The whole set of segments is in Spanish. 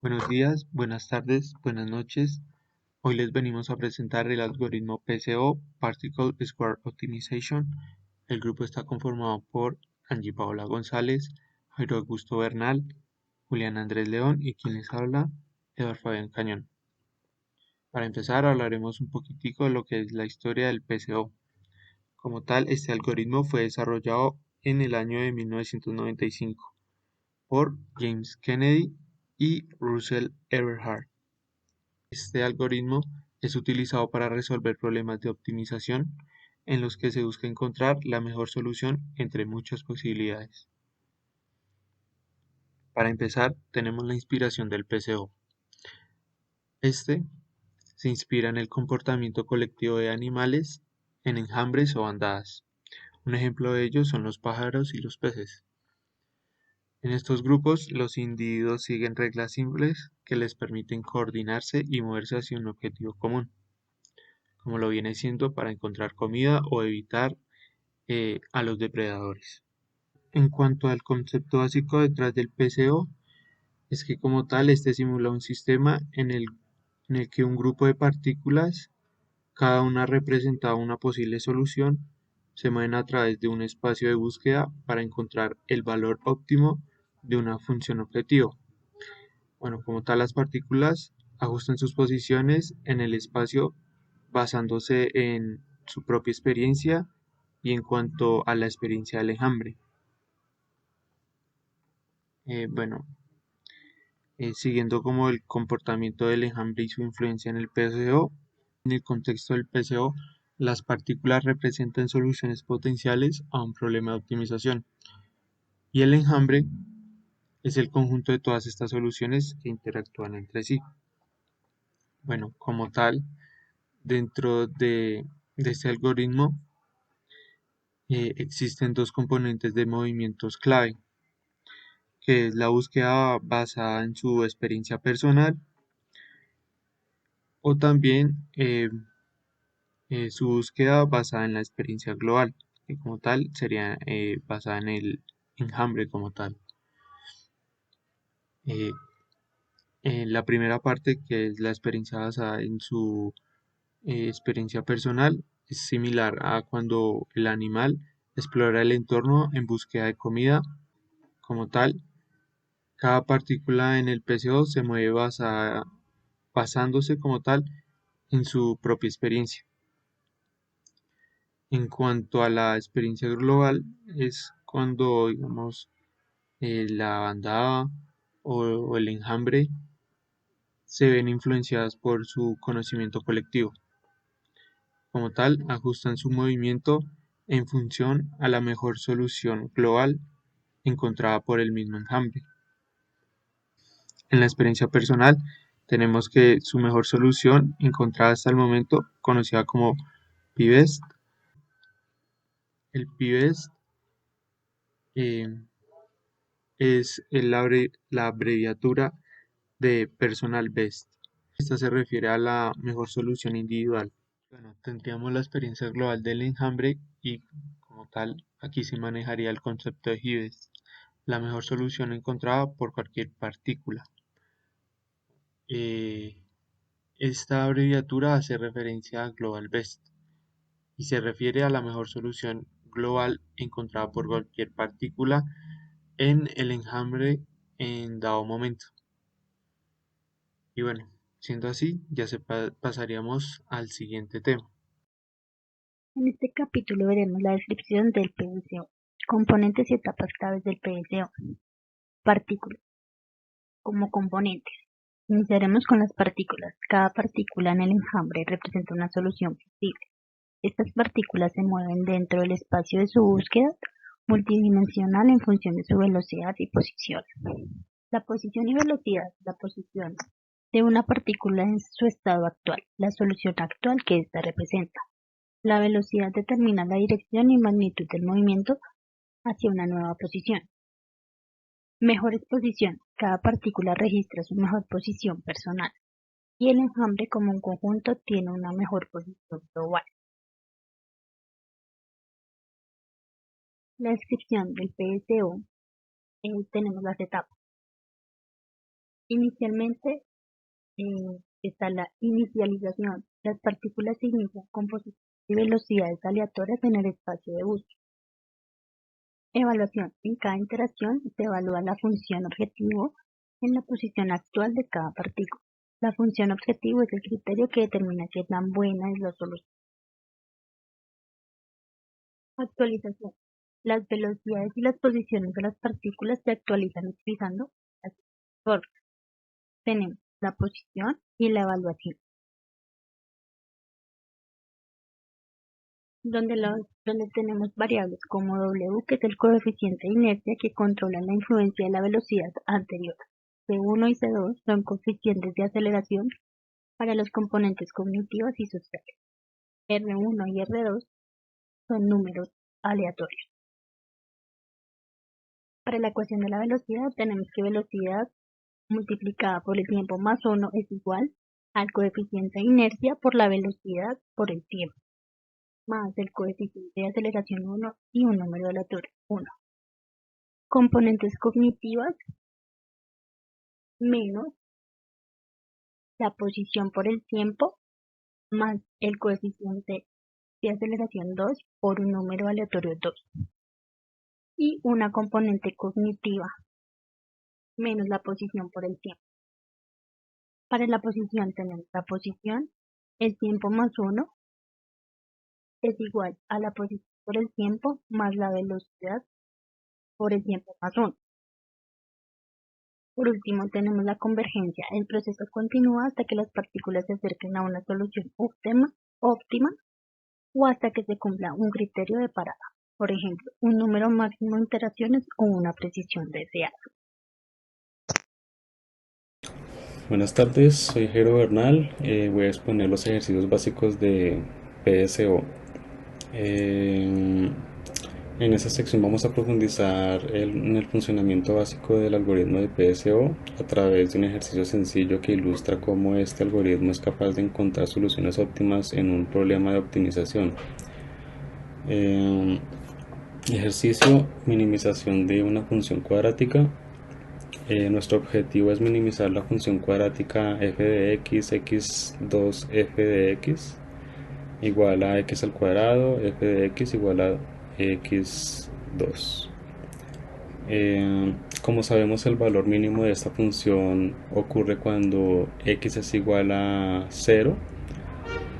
Buenos días, buenas tardes, buenas noches. Hoy les venimos a presentar el algoritmo PSO, Particle Square Optimization. El grupo está conformado por Angie Paola González, Jairo Augusto Bernal, Julián Andrés León y quien les habla, Eduardo Fabián Cañón. Para empezar, hablaremos un poquitico de lo que es la historia del PSO. Como tal, este algoritmo fue desarrollado en el año de 1995 por James Kennedy y Russell Eberhard. Este algoritmo es utilizado para resolver problemas de optimización en los que se busca encontrar la mejor solución entre muchas posibilidades. Para empezar, tenemos la inspiración del PSO. Este se inspira en el comportamiento colectivo de animales en enjambres o bandadas. Un ejemplo de ello son los pájaros y los peces. En estos grupos, los individuos siguen reglas simples que les permiten coordinarse y moverse hacia un objetivo común, como lo viene siendo para encontrar comida o evitar a los depredadores. En cuanto al concepto básico detrás del PCO, es que como tal este simula un sistema en el que un grupo de partículas, cada una representa una posible solución, se mueven a través de un espacio de búsqueda para encontrar el valor óptimo de una función objetivo. Bueno, como tal las partículas ajustan sus posiciones en el espacio basándose en su propia experiencia y en cuanto a la experiencia del enjambre. Bueno, siguiendo como el comportamiento del enjambre y su influencia en el PCO, en el contexto del PCO, las partículas representan soluciones potenciales a un problema de optimización y el enjambre es el conjunto de todas estas soluciones que interactúan entre sí. Bueno, como tal, dentro de este algoritmo existen dos componentes de movimientos clave, que es la búsqueda basada en su experiencia personal o también su búsqueda basada en la experiencia global, que como tal sería basada en el enjambre como tal. Eh, en la primera parte, que es la experiencia basada en su experiencia personal, es similar a cuando el animal explora el entorno en búsqueda de comida. Como tal, cada partícula en el PCO se mueve basándose como tal en su propia experiencia. En cuanto a la experiencia global, es cuando, digamos, la bandada o el enjambre se ven influenciadas por su conocimiento colectivo. Como tal, ajustan su movimiento en función a la mejor solución global encontrada por el mismo enjambre. En la experiencia personal, tenemos que su mejor solución encontrada hasta el momento, conocida como P-Best. El P-Best eh, es la abreviatura de Personal Best. Esta se refiere a la mejor solución individual. Bueno, tendríamos la experiencia global del enjambre y como tal, aquí se manejaría el concepto de Hibes, la mejor solución encontrada por cualquier partícula. Eh, Esta abreviatura hace referencia a Global Best y se refiere a la mejor solución global encontrada por cualquier partícula en el enjambre en dado momento. Y bueno, siendo así, ya pasaríamos al siguiente tema. En este capítulo veremos la descripción del PSO, componentes y etapas claves del PSO, partículas. Como componentes, iniciaremos con las partículas. Cada partícula en el enjambre representa una solución posible. Estas partículas se mueven dentro del espacio de su búsqueda multidimensional en función de su velocidad y posición. La posición y velocidad, la posición de una partícula en su estado actual, la solución actual que ésta representa. La velocidad determina la dirección y magnitud del movimiento hacia una nueva posición. Mejor exposición. Cada partícula registra su mejor posición personal y el enjambre como un conjunto tiene una mejor posición global. La descripción del PSO. Tenemos las etapas. Inicialmente está la inicialización. Las partículas se inician con posiciones y velocidades aleatorias en el espacio de búsqueda. Evaluación. En cada interacción se evalúa la función objetivo en la posición actual de cada partícula. La función objetivo es el criterio que determina qué tan buena es la solución. Actualización. Las velocidades y las posiciones de las partículas se actualizan utilizando las formas. Tenemos la posición y la evaluación, donde tenemos variables como W, que es el coeficiente de inercia que controla la influencia de la velocidad anterior. C1 y C2 son coeficientes de aceleración para los componentes cognitivos y sociales. R1 y R2 son números aleatorios. Para la ecuación de la velocidad tenemos que velocidad multiplicada por el tiempo más 1 es igual al coeficiente de inercia por la velocidad por el tiempo, más el coeficiente de aceleración 1 y un número aleatorio 1. Componentes cognitivas menos la posición por el tiempo más el coeficiente de aceleración 2 por un número aleatorio 2. Y una componente cognitiva menos la posición por el tiempo. Para la posición tenemos la posición, el tiempo más 1 es igual a la posición por el tiempo más la velocidad por el tiempo más 1. Por último tenemos la convergencia. El proceso continúa hasta que las partículas se acerquen a una solución óptima o hasta que se cumpla un criterio de parada. Por ejemplo, un número máximo de interacciones o una precisión deseada. Buenas tardes, soy Jero Bernal. Voy a exponer los ejercicios básicos de PSO. En esta sección vamos a profundizar en el funcionamiento básico del algoritmo de PSO a través de un ejercicio sencillo que ilustra cómo este algoritmo es capaz de encontrar soluciones óptimas en un problema de optimización. Ejercicio: minimización de una función cuadrática. Nuestro objetivo es minimizar la función cuadrática f de x, x2 f de x igual a x al cuadrado, f de x igual a x2. Como sabemos, el valor mínimo de esta función ocurre cuando x es igual a 0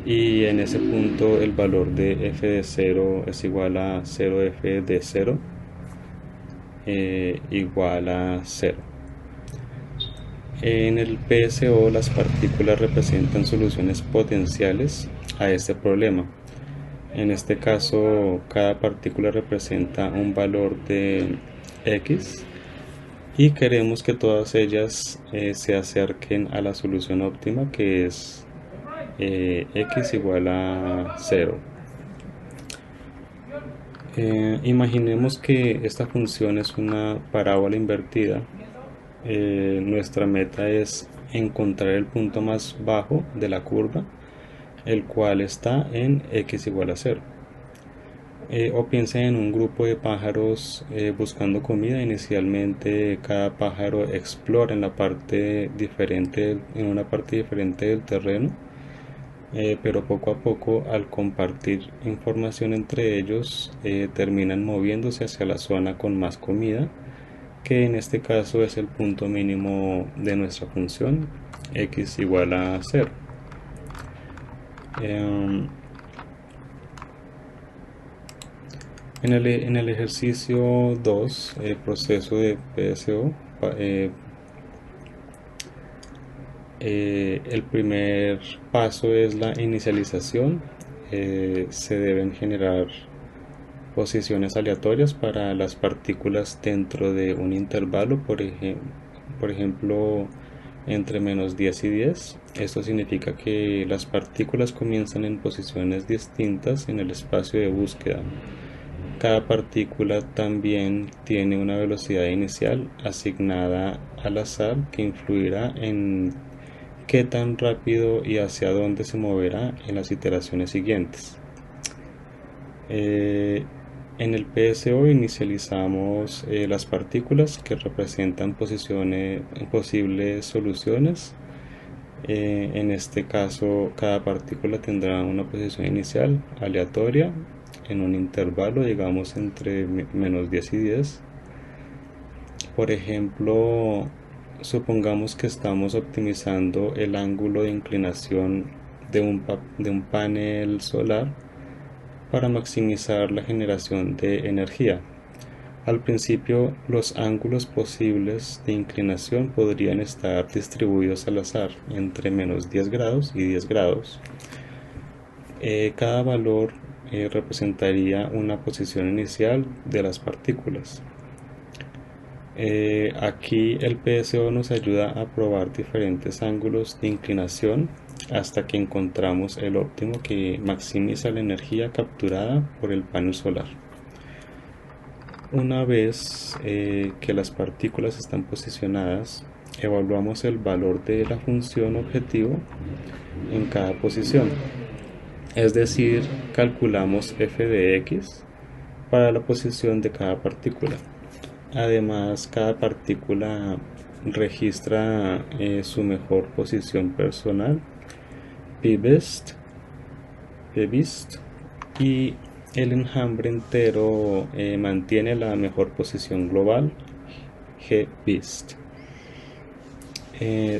y en ese punto el valor de f de 0 es igual a 0f de 0 igual a 0. En el PSO las partículas representan soluciones potenciales a este problema. En este caso, cada partícula representa un valor de x y queremos que todas ellas se acerquen a la solución óptima, que es x igual a 0. Imaginemos que esta función es una parábola invertida. Nuestra meta es encontrar el punto más bajo de la curva, el cual está en x igual a 0. O piensen en un grupo de pájaros buscando comida. Inicialmente cada pájaro explora en una parte diferente del terreno, pero poco a poco, al compartir información entre ellos, terminan moviéndose hacia la zona con más comida, que en este caso es el punto mínimo de nuestra función x igual a 0. En el ejercicio 2, el proceso de PSO, el primer paso es la inicialización. Se deben generar posiciones aleatorias para las partículas dentro de un intervalo, por ejemplo entre menos 10 y 10. Esto significa que las partículas comienzan en posiciones distintas en el espacio de búsqueda. Cada partícula también tiene una velocidad inicial asignada al azar que influirá en qué tan rápido y hacia dónde se moverá en las iteraciones siguientes. En el PSO inicializamos las partículas que representan posibles soluciones. En este caso, cada partícula tendrá una posición inicial aleatoria en un intervalo, digamos, entre -10 y 10. Por ejemplo, supongamos que estamos optimizando el ángulo de inclinación de un panel solar para maximizar la generación de energía. Al principio, los ángulos posibles de inclinación podrían estar distribuidos al azar entre -10 grados y 10 grados. Cada valor representaría una posición inicial de las partículas. Aquí el PSO nos ayuda a probar diferentes ángulos de inclinación hasta que encontramos el óptimo que maximiza la energía capturada por el panel solar. Una vez que las partículas están posicionadas, evaluamos el valor de la función objetivo en cada posición. Es decir, calculamos f de x para la posición de cada partícula. Además, cada partícula registra su mejor posición personal, pBest, y el enjambre entero mantiene la mejor posición global, gbist.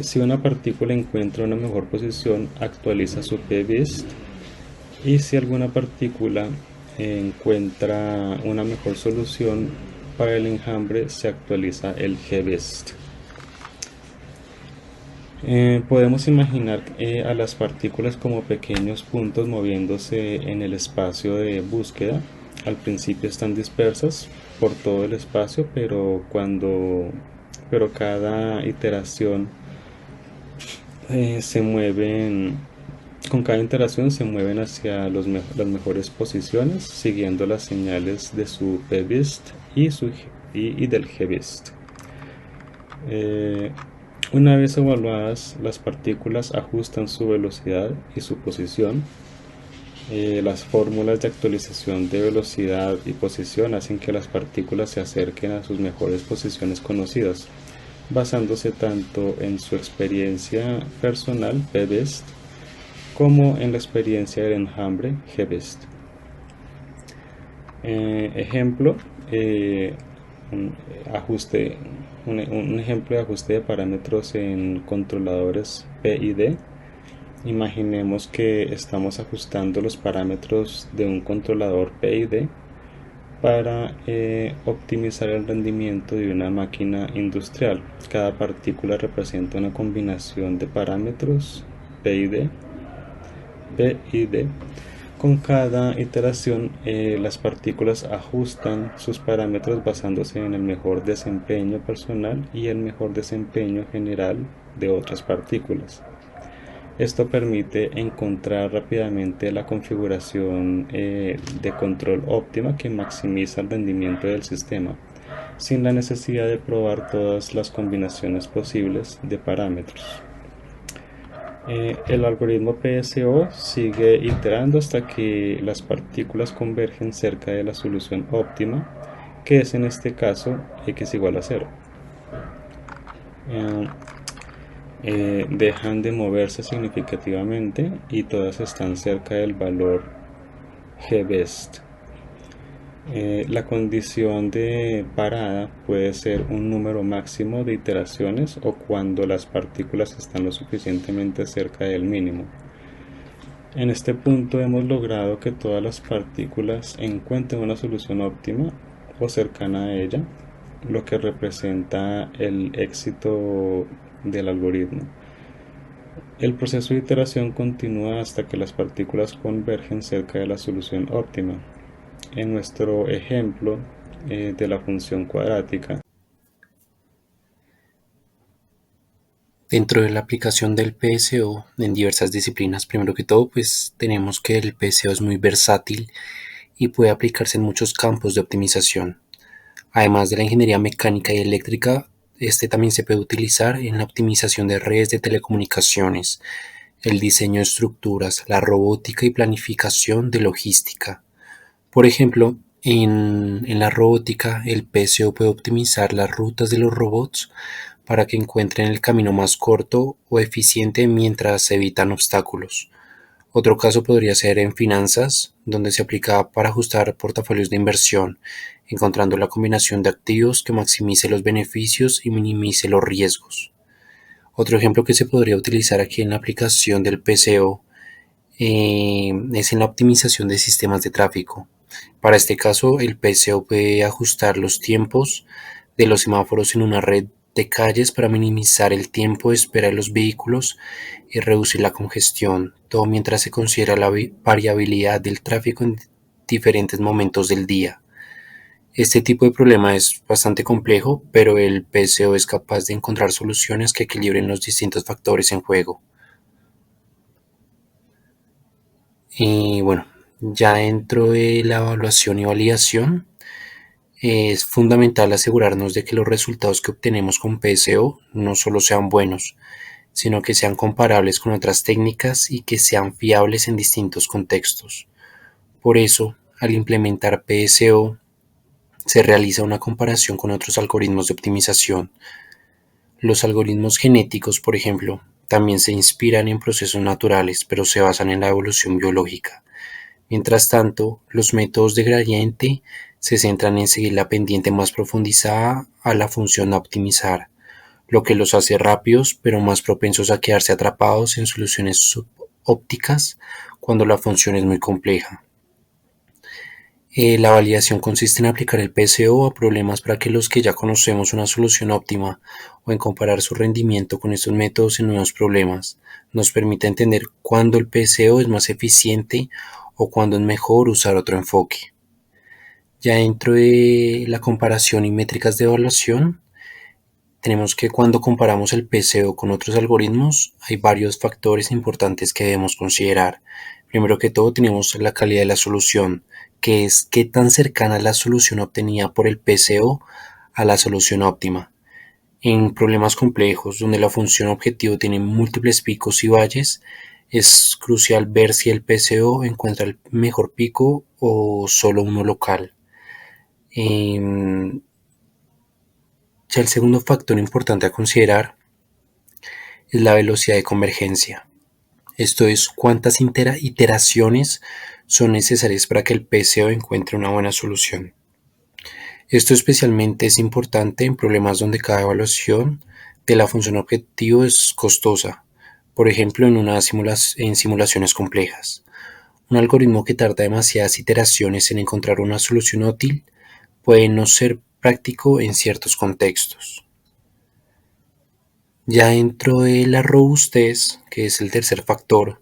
Si una partícula encuentra una mejor posición, actualiza su pBest, y si alguna partícula encuentra una mejor solución para el enjambre, se actualiza el gbist. Podemos imaginar a las partículas como pequeños puntos moviéndose en el espacio de búsqueda. Al principio están dispersas por todo el espacio, pero cada iteración con cada iteración se mueven hacia las mejores posiciones, siguiendo las señales de su pBest y del gbist. Una vez evaluadas, las partículas ajustan su velocidad y su posición. Las fórmulas de actualización de velocidad y posición hacen que las partículas se acerquen a sus mejores posiciones conocidas, basándose tanto en su experiencia personal, pBest, como en la experiencia del enjambre, gbist. Ejemplo, un ejemplo de ajuste de parámetros en controladores PID. Imaginemos que estamos ajustando los parámetros de un controlador PID para optimizar el rendimiento de una máquina industrial. Cada partícula representa una combinación de parámetros PID. Con cada iteración, las partículas ajustan sus parámetros basándose en el mejor desempeño personal y el mejor desempeño general de otras partículas. Esto permite encontrar rápidamente la configuración de control óptima que maximiza el rendimiento del sistema, sin la necesidad de probar todas las combinaciones posibles de parámetros. El algoritmo PSO sigue iterando hasta que las partículas convergen cerca de la solución óptima, que es en este caso x igual a 0. Dejan de moverse significativamente y todas están cerca del valor gbest. La condición de parada puede ser un número máximo de iteraciones o cuando las partículas están lo suficientemente cerca del mínimo. En este punto hemos logrado que todas las partículas encuentren una solución óptima o cercana a ella, lo que representa el éxito del algoritmo. El proceso de iteración continúa hasta que las partículas convergen cerca de la solución óptima. En nuestro ejemplo de la función cuadrática, dentro de la aplicación del PSO en diversas disciplinas, primero que todo, pues tenemos que el PSO es muy versátil y puede aplicarse en muchos campos de optimización. Además de la ingeniería mecánica y eléctrica, este también se puede utilizar en la optimización de redes de telecomunicaciones, el diseño de estructuras, la robótica y planificación de logística. Por ejemplo, En la robótica, el PSO puede optimizar las rutas de los robots para que encuentren el camino más corto o eficiente mientras evitan obstáculos. Otro caso podría ser en finanzas, donde se aplica para ajustar portafolios de inversión, encontrando la combinación de activos que maximice los beneficios y minimice los riesgos. Otro ejemplo que se podría utilizar aquí en la aplicación del PCO es en la optimización de sistemas de tráfico. Para este caso, el PCO puede ajustar los tiempos de los semáforos en una red de calles para minimizar el tiempo de espera de los vehículos y reducir la congestión, todo mientras se considera la variabilidad del tráfico en diferentes momentos del día. Este tipo de problema es bastante complejo, pero el PCO es capaz de encontrar soluciones que equilibren los distintos factores en juego. Y bueno, ya dentro de la evaluación y validación, es fundamental asegurarnos de que los resultados que obtenemos con PSO no solo sean buenos, sino que sean comparables con otras técnicas y que sean fiables en distintos contextos. Por eso, al implementar PSO, se realiza una comparación con otros algoritmos de optimización. Los algoritmos genéticos, por ejemplo, también se inspiran en procesos naturales, pero se basan en la evolución biológica. Mientras tanto, los métodos de gradiente se centran en seguir la pendiente más profundizada a la función a optimizar, lo que los hace rápidos pero más propensos a quedarse atrapados en soluciones subópticas cuando la función es muy compleja. La validación consiste en aplicar el PSO a problemas para que los que ya conocemos una solución óptima o en comparar su rendimiento con estos métodos en nuevos problemas. Nos permite entender cuándo el PSO es más eficiente o cuándo es mejor usar otro enfoque. Ya dentro de la comparación y métricas de evaluación, tenemos que cuando comparamos el PSO con otros algoritmos, hay varios factores importantes que debemos considerar. Primero que todo, tenemos la calidad de la solución, que es qué tan cercana es la solución obtenida por el PSO a la solución óptima. En problemas complejos, donde la función objetivo tiene múltiples picos y valles, es crucial ver si el PSO encuentra el mejor pico o solo uno local. Ya el segundo factor importante a considerar es la velocidad de convergencia. Esto es cuántas iteraciones son necesarias para que el PSO encuentre una buena solución. Esto especialmente es importante en problemas donde cada evaluación de la función objetivo es costosa, por ejemplo en simulaciones complejas. Un algoritmo que tarda demasiadas iteraciones en encontrar una solución útil puede no ser práctico en ciertos contextos. Ya dentro de la robustez, que es el tercer factor,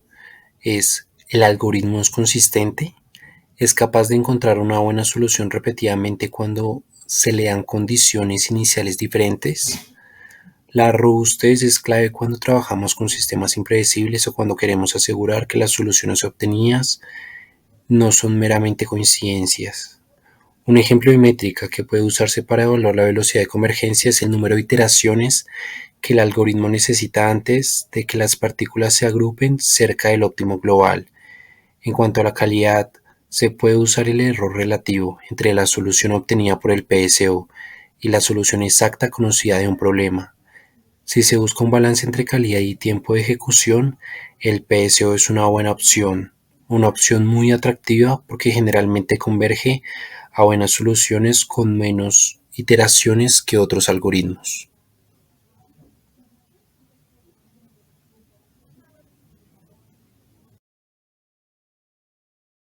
es el algoritmo es consistente, es capaz de encontrar una buena solución repetidamente cuando se le dan condiciones iniciales diferentes. La robustez es clave cuando trabajamos con sistemas impredecibles o cuando queremos asegurar que las soluciones obtenidas no son meramente coincidencias. Un ejemplo de métrica que puede usarse para evaluar la velocidad de convergencia es el número de iteraciones que el algoritmo necesita antes de que las partículas se agrupen cerca del óptimo global. En cuanto a la calidad, se puede usar el error relativo entre la solución obtenida por el PSO y la solución exacta conocida de un problema. Si se busca un balance entre calidad y tiempo de ejecución, el PSO es una opción muy atractiva porque generalmente converge a buenas soluciones con menos iteraciones que otros algoritmos.